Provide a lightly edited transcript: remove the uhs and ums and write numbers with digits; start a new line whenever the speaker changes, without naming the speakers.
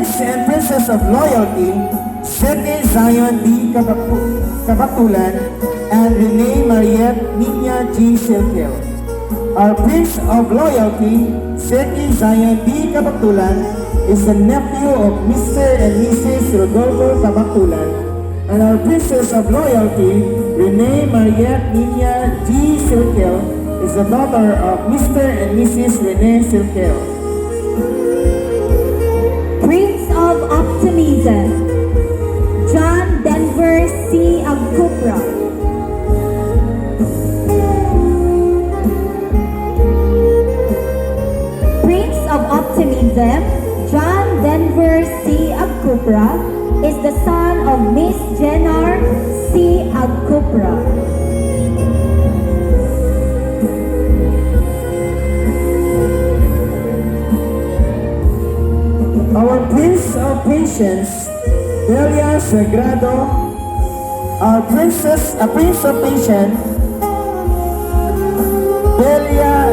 Prince and Princess of Loyalty, Sete Zion D. Kabatulan, and Renee Mariette Nina G. Silkel. Our Prince of Loyalty, Sete Zion D. Kabatulan, is the nephew of Mr. and Mrs. Rodolfo Kabatulan, and our Princess of Loyalty, Renee Mariette Nina G. Silkel, is the daughter of Mr. and Mrs. Renee Silkel.
Prince of Optimism, John Denver C. Agcupra. Prince of Optimism, John Denver C. Agcupra, is the son of Miss Jennar C. Agcupra.
Our Prince of Patience, Delia Sagrado, our Prince of Patience, Delia